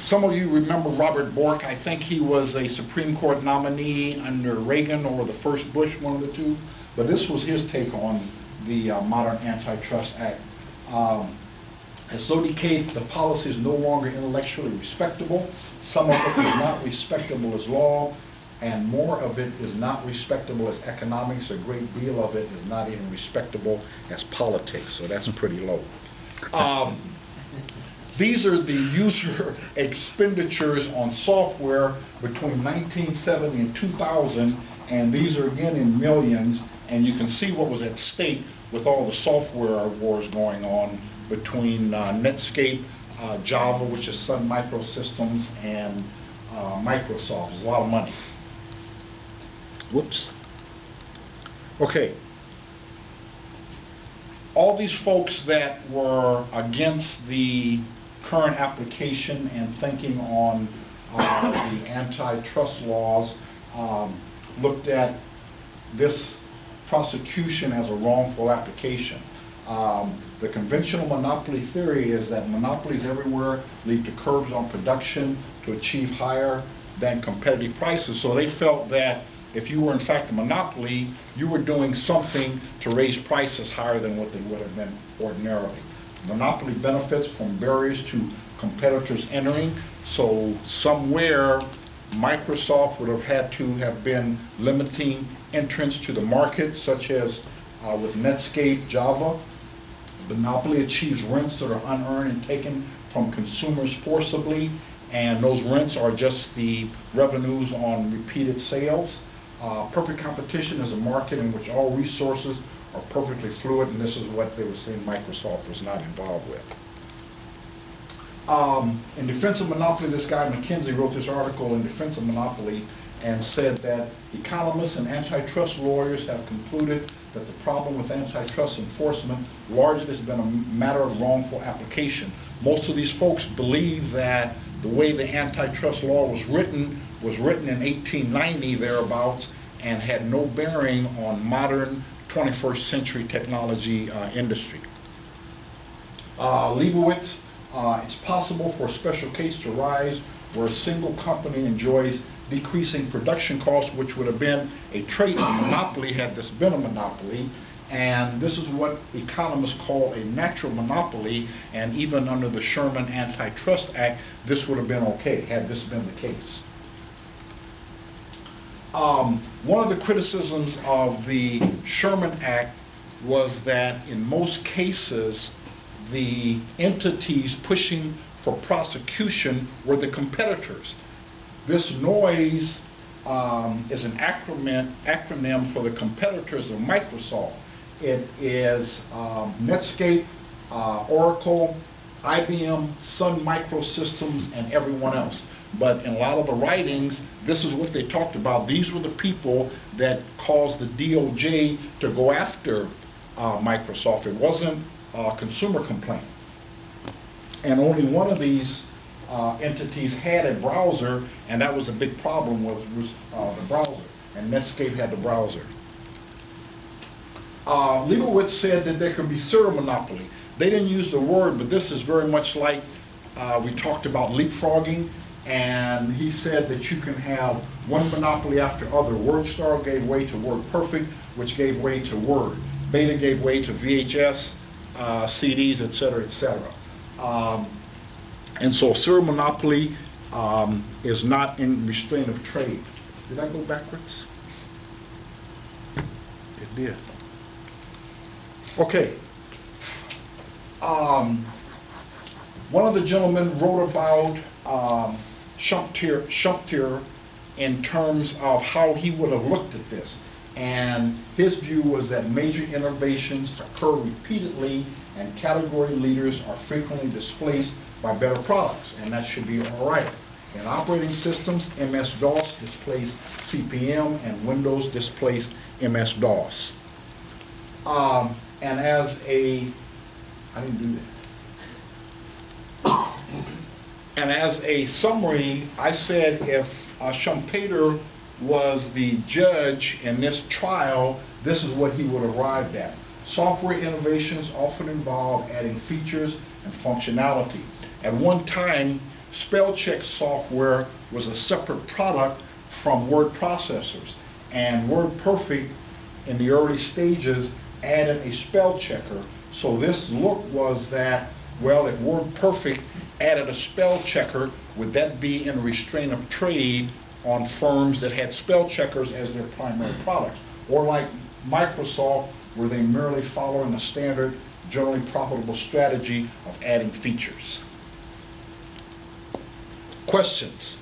Some of you remember Robert Bork. I think he was a Supreme Court nominee under Reagan or the first Bush, one of the two. But this was his take on the modern Antitrust Act. As so decayed, the policy is no longer intellectually respectable. Some of it is not respectable as law, and more of it is not respectable as economics. A great deal of it is not even respectable as politics, so that's pretty low. These are the user expenditures on software between 1970 and 2000, and these are again in millions, and you can see what was at stake with all the software wars going on between Netscape, Java, which is Sun Microsystems, and Microsoft. It's a lot of money. Whoops. Okay. All these folks that were against the current application and thinking on the antitrust laws looked at this prosecution as a wrongful application. The conventional monopoly theory is that monopolies everywhere lead to curbs on production to achieve higher than competitive prices. So they felt that if you were in fact a monopoly, you were doing something to raise prices higher than what they would have been ordinarily. Monopoly benefits from barriers to competitors entering, so somewhere Microsoft would have had to have been limiting entrance to the market, such as with Netscape, Java. Monopoly achieves rents that are unearned and taken from consumers forcibly, and those rents are just the revenues on repeated sales. Perfect competition is a market in which all resources are perfectly fluid, and this is what they were saying Microsoft was not involved with. In defense of monopoly, this guy McKinsey wrote this article in defense of monopoly and said that economists and antitrust lawyers have concluded that the problem with antitrust enforcement largely has been a matter of wrongful application. Most of these folks believe that the way the antitrust law was written in 1890 thereabouts and had no bearing on modern 21st century technology industry. Leibowitz, it's possible for a special case to arise where a single company enjoys decreasing production costs, which would have been a trait of monopoly had this been a monopoly. And this is what economists call a natural monopoly, and even under the Sherman Antitrust Act, this would have been okay had this been the case. One of the criticisms of the Sherman Act was that in most cases the entities pushing for prosecution were the competitors. This noise is an acronym for the competitors of Microsoft. It is Netscape, Oracle, IBM, Sun Microsystems, and everyone else. But in a lot of the writings, this is what they talked about. These were the people that caused the DOJ to go after Microsoft. It wasn't a consumer complaint. And only one of these entities had a browser, and that was a big problem with the browser. And Netscape had the browser. Leibowitz said that there could be serial monopoly. They didn't use the word, but this is very much like we talked about leapfrogging. And he said that you can have one monopoly after other. WordStar gave way to WordPerfect, which gave way to Word. Beta gave way to VHS, CDs, etc., etc. And so serial monopoly is not in restraint of trade. Did I go backwards? It did. Okay. One of the gentlemen wrote about Schumpeter in terms of how he would have looked at this. And his view was that major innovations occur repeatedly and category leaders are frequently displaced by better products, and that should be all right. In operating systems, MS-DOS displaced CP/M and Windows displaced MS-DOS. And as a, I didn't do that. And as a summary, I said if Schumpeter was the judge in this trial, this is what he would have arrived at. Software innovations often involve adding features and functionality. At one time, spell check software was a separate product from word processors, and WordPerfect in the early stages added a spell checker. So this look was that, well, if WordPerfect added a spell checker, would that be in restraint of trade on firms that had spell checkers as their primary products? Or like Microsoft, were they merely following a standard, generally profitable strategy of adding features? Questions?